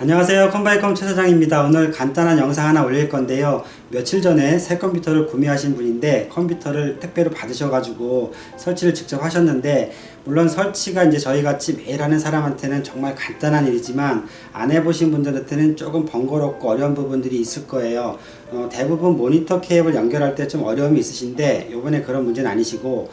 안녕하세요. 컴바이컴 최 사장입니다. 오늘 간단한 영상 하나 올릴 건데요. 며칠 전에 새 컴퓨터를 구매하신 분인데 컴퓨터를 택배로 받으셔가지고 설치를 직접 하셨는데, 물론 설치가 이제 저희같이 매일 하는 사람한테는 정말 간단한 일이지만 안 해보신 분들한테는 조금 번거롭고 어려운 부분들이 있을 거예요. 대부분 모니터 케이블 연결할 때 좀 어려움이 있으신데 요번에 그런 문제는 아니시고,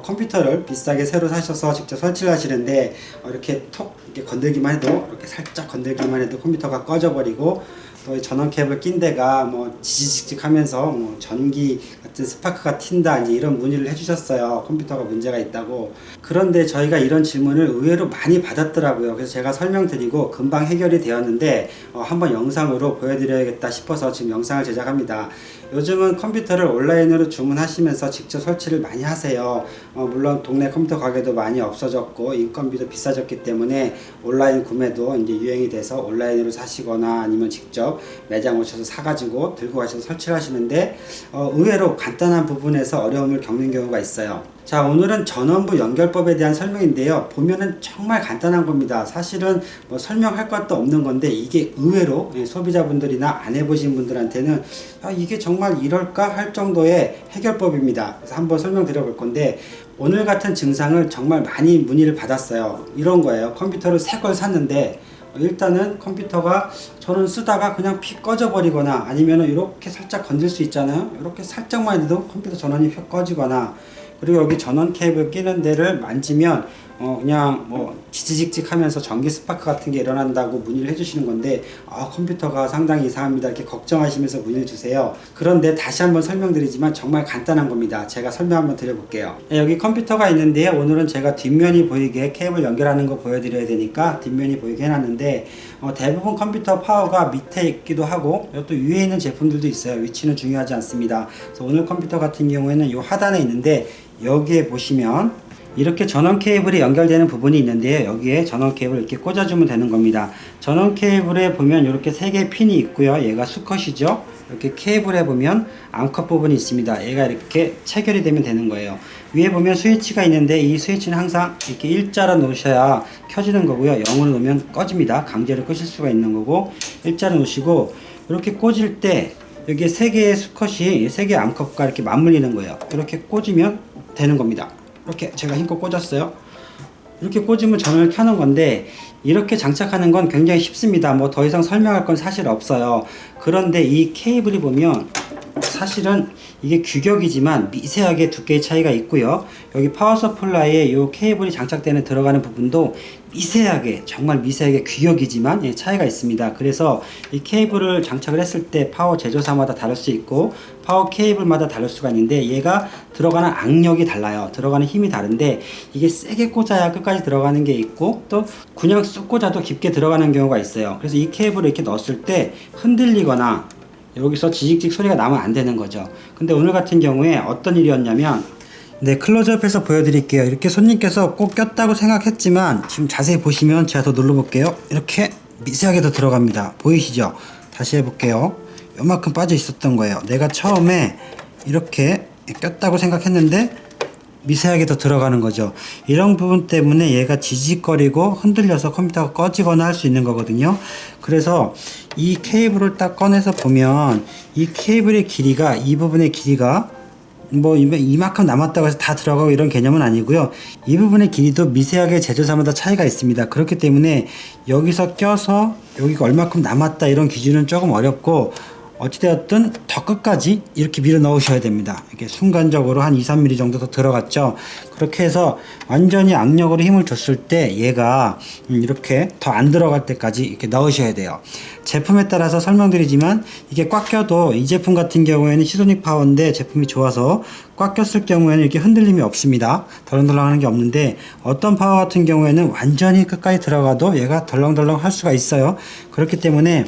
컴퓨터를 비싸게 새로 사셔서 직접 설치를 하시는데 이렇게 톡 이렇게 건들기만 해도, 이렇게 살짝 건들기만 해도 컴퓨터가 꺼져버리고, 또 전원 케이블 낀 데가 뭐 지지직직 하면서 뭐 전기 같은 스파크가 튄다, 이제 이런 문의를 해주셨어요. 컴퓨터가 문제가 있다고. 그런데 저희가 이런 질문을 의외로 많이 받았더라고요. 그래서 제가 설명드리고 금방 해결이 되었는데 한번 영상으로 보여드려야겠다 싶어서 지금 영상을 제작합니다. 요즘은 컴퓨터를 온라인으로 주문하시면서 직접 설치를 많이 하세요. 물론 동네 컴퓨터 가게도 많이 없어졌고 인건비도 비싸졌기 때문에 온라인 구매도 이제 유행이 돼서 온라인으로 사시거나 아니면 직접 매장 오셔서 사가지고 들고 가셔서 설치를 하시는데, 의외로 간단한 부분에서 어려움을 겪는 경우가 있어요. 자, 오늘은 전원부 연결법에 대한 설명인데요. 보면은 정말 간단한 겁니다. 사실은 뭐 설명할 것도 없는 건데, 이게 의외로 소비자분들이나 안 해보신 분들한테는 이게 정말 이럴까 할 정도의 해결법입니다. 그래서 한번 설명드려 볼 건데, 오늘 같은 증상을 정말 많이 문의를 받았어요. 이런 거예요. 컴퓨터를 새 걸 샀는데 일단은 컴퓨터가 저는 쓰다가 그냥 픽 꺼져 버리거나, 아니면은 이렇게 살짝 건들 수 있잖아요. 이렇게 살짝만 해도 컴퓨터 전원이 픽 꺼지거나, 그리고 여기 전원 케이블 끼는 데를 만지면 그냥 뭐 지지직직 하면서 전기 스파크 같은 게 일어난다고 문의를 해주시는 건데, 컴퓨터가 상당히 이상합니다, 이렇게 걱정하시면서 문의를 주세요. 그런데 다시 한번 설명드리지만 정말 간단한 겁니다. 제가 설명 한번 드려볼게요. 여기 컴퓨터가 있는데요. 오늘은 제가 뒷면이 보이게 케이블 연결하는 거 보여드려야 되니까 뒷면이 보이게 해놨는데, 대부분 컴퓨터 파워가 밑에 있기도 하고 또 위에 있는 제품들도 있어요. 위치는 중요하지 않습니다. 그래서 오늘 컴퓨터 같은 경우에는 이 하단에 있는데, 여기에 보시면 이렇게 전원 케이블이 연결되는 부분이 있는데요. 여기에 전원 케이블을 이렇게 꽂아주면 되는 겁니다. 전원 케이블에 보면 이렇게 3개의 핀이 있고요. 얘가 수컷이죠. 이렇게 케이블에 보면 암컷 부분이 있습니다. 얘가 이렇게 체결이 되면 되는 거예요. 위에 보면 스위치가 있는데, 이 스위치는 항상 이렇게 일자로 놓으셔야 켜지는 거고요. 0으로 놓으면 꺼집니다. 강제로 끄실 수가 있는 거고, 일자로 놓으시고 이렇게 꽂을 때 여기에 3개의 수컷이 3개의 암컷과 이렇게 맞물리는 거예요. 이렇게 꽂으면 되는 겁니다. 이렇게 제가 힘껏 꽂았어요. 이렇게 꽂으면 전원을 켜는 건데, 이렇게 장착하는 건 굉장히 쉽습니다. 뭐 더 이상 설명할 건 사실 없어요. 그런데 이 케이블이 보면 사실은 이게 규격이지만 미세하게 두께의 차이가 있고요. 여기 파워 서플라이에 이 케이블이 장착되는 들어가는 부분도 미세하게, 정말 미세하게 규격이지만 차이가 있습니다. 그래서 이 케이블을 장착을 했을 때 파워 제조사마다 다를 수 있고 파워 케이블마다 다를 수가 있는데, 얘가 들어가는 악력이 달라요. 들어가는 힘이 다른데, 이게 세게 꽂아야 끝까지 들어가는 게 있고, 또 그냥 쑥 꽂아도 깊게 들어가는 경우가 있어요. 그래서 이 케이블을 이렇게 넣었을 때 흔들리거나 여기서 지직직 소리가 나면 안 되는 거죠. 근데 오늘 같은 경우에 어떤 일이었냐면, 클로즈업해서 보여드릴게요. 이렇게 손님께서 꼭 꼈다고 생각했지만 지금 자세히 보시면, 제가 더 눌러볼게요. 이렇게 미세하게 더 들어갑니다. 보이시죠? 다시 해볼게요. 요만큼 빠져 있었던 거예요. 내가 처음에 이렇게 꼈다고 생각했는데 미세하게 더 들어가는 거죠. 이런 부분 때문에 얘가 지직거리고 흔들려서 컴퓨터가 꺼지거나 할 수 있는 거거든요. 그래서 이 케이블을 딱 꺼내서 보면, 이 케이블의 길이가, 이 부분의 길이가 뭐 이만큼 남았다고 해서 다 들어가고 이런 개념은 아니고요. 이 부분의 길이도 미세하게 제조사마다 차이가 있습니다. 그렇기 때문에 여기서 껴서 여기가 얼마큼 남았다 이런 기준은 조금 어렵고, 어찌되었든 더 끝까지 이렇게 밀어 넣으셔야 됩니다. 이렇게 순간적으로 한 2-3mm 정도 더 들어갔죠. 그렇게 해서 완전히 악력으로 힘을 줬을 때 얘가 이렇게 더 안 들어갈 때까지 이렇게 넣으셔야 돼요. 제품에 따라서 설명드리지만, 이게 꽉 껴도 이 제품 같은 경우에는 시소닉 파워인데 제품이 좋아서 꽉 꼈을 경우에는 이렇게 흔들림이 없습니다. 덜렁덜렁 하는 게 없는데, 어떤 파워 같은 경우에는 완전히 끝까지 들어가도 얘가 덜렁덜렁 할 수가 있어요. 그렇기 때문에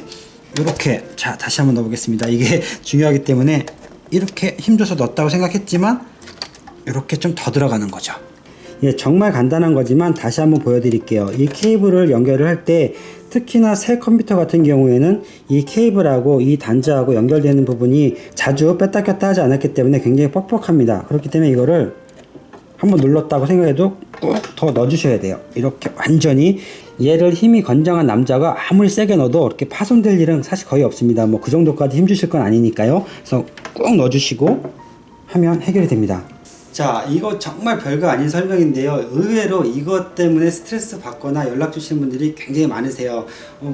이렇게, 자 다시 한번 넣어보겠습니다. 이게 중요하기 때문에 이렇게 힘줘서 넣었다고 생각했지만 이렇게 좀 더 들어가는 거죠. 정말 간단한 거지만 다시 한번 보여드릴게요. 이 케이블을 연결을 할 때, 특히나 새 컴퓨터 같은 경우에는 이 케이블하고 이 단자하고 연결되는 부분이 자주 뺐다 꼈다 하지 않았기 때문에 굉장히 뻑뻑합니다. 그렇기 때문에 이거를 한번 눌렀다고 생각해도 꾹 더 넣어주셔야 돼요. 이렇게 완전히. 얘를 힘이 건장한 남자가 아무리 세게 넣어도 이렇게 파손될 일은 사실 거의 없습니다. 뭐 그 정도까지 힘 주실 건 아니니까요. 그래서 꾹 넣어주시고 하면 해결이 됩니다. 자, 이거 정말 별거 아닌 설명인데요. 의외로 이것 때문에 스트레스 받거나 연락 주시는 분들이 굉장히 많으세요.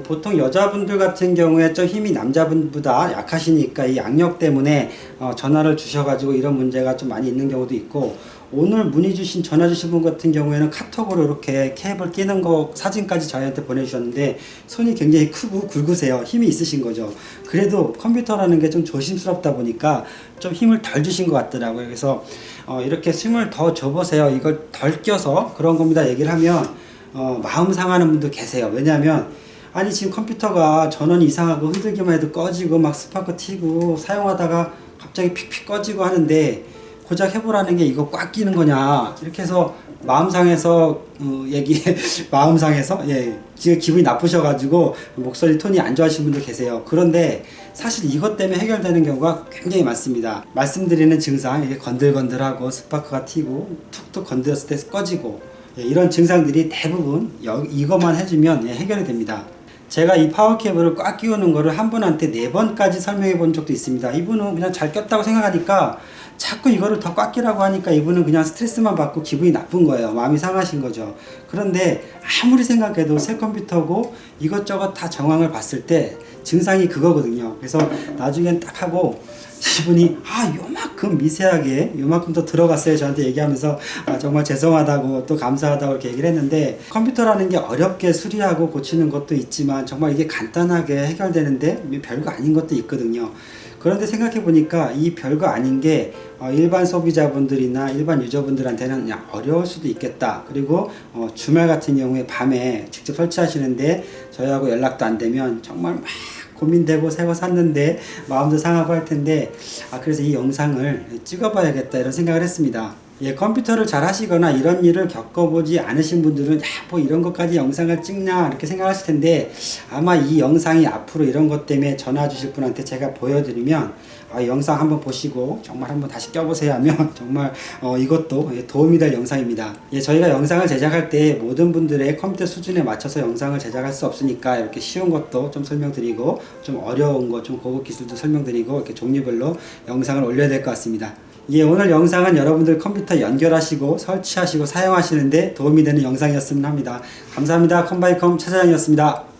보통 여자분들 같은 경우에 좀 힘이 남자분보다 약하시니까 이 악력 때문에 전화를 주셔가지고 이런 문제가 좀 많이 있는 경우도 있고, 오늘 문의 주신 전화 주신 분 같은 경우에는 카톡으로 이렇게 케이블 끼는 거 사진까지 저희한테 보내주셨는데 손이 굉장히 크고 굵으세요. 힘이 있으신 거죠. 그래도 컴퓨터라는 게 좀 조심스럽다 보니까 좀 힘을 덜 주신 것 같더라고요. 그래서 이렇게 힘을 더 줘보세요. 이걸 덜 껴서 그런 겁니다. 얘기를 하면 마음 상하는 분도 계세요. 왜냐하면 아니 지금 컴퓨터가 전원이 이상하고 흔들기만 해도 꺼지고 막 스파크 튀고 사용하다가 갑자기 픽픽 꺼지고 하는데 고작 해보라는 게 이거 꽉 끼는 거냐 이렇게 해서 마음상해서 마음상해서 지금 기분이 나쁘셔가지고 목소리 톤이 안 좋아하시는 분들 계세요. 그런데 사실 이것 때문에 해결되는 경우가 굉장히 많습니다. 말씀드리는 증상, 이게 건들건들하고 스파크가 튀고 툭툭 건드렸을 때 꺼지고 이런 증상들이 대부분 이것만 해주면 해결이 됩니다. 제가 이 파워 케이블을 꽉 끼우는 거를 한 분한테 4번까지 설명해 본 적도 있습니다. 이분은 그냥 잘 꼈다고 생각하니까 자꾸 이거를 더 꽉 끼라고 하니까 이분은 그냥 스트레스만 받고 기분이 나쁜 거예요. 마음이 상하신 거죠. 그런데 아무리 생각해도 새 컴퓨터고 이것저것 다 정황을 봤을 때 증상이 그거거든요. 그래서 나중엔 딱 하고 이분이 요만큼 미세하게 요만큼 더 들어갔어요. 저한테 얘기하면서 정말 죄송하다고 또 감사하다고 이렇게 얘기를 했는데, 컴퓨터라는 게 어렵게 수리하고 고치는 것도 있지만 정말 이게 간단하게 해결되는데 별거 아닌 것도 있거든요. 그런데 생각해 보니까 이 별거 아닌 게 일반 소비자분들이나 일반 유저분들한테는 그냥 어려울 수도 있겠다. 그리고 주말 같은 경우에 밤에 직접 설치하시는데 저희하고 연락도 안 되면 정말 막 고민되고 새 거 샀는데 마음도 상하고 할 텐데 그래서 이 영상을 찍어봐야겠다 이런 생각을 했습니다. 컴퓨터를 잘 하시거나 이런 일을 겪어보지 않으신 분들은 뭐 이런 것까지 영상을 찍냐 이렇게 생각하실 텐데, 아마 이 영상이 앞으로 이런 것 때문에 전화 주실 분한테 제가 보여드리면 영상 한번 보시고 정말 한번 다시 껴보세요 하면 정말 이것도 도움이 될 영상입니다. 저희가 영상을 제작할 때 모든 분들의 컴퓨터 수준에 맞춰서 영상을 제작할 수 없으니까 이렇게 쉬운 것도 좀 설명드리고 좀 어려운 거, 좀 고급 기술도 설명드리고 이렇게 종류별로 영상을 올려야 될 것 같습니다. 오늘 영상은 여러분들 컴퓨터 연결하시고 설치하시고 사용하시는데 도움이 되는 영상이었으면 합니다. 감사합니다. 컴바이컴 차장이었습니다.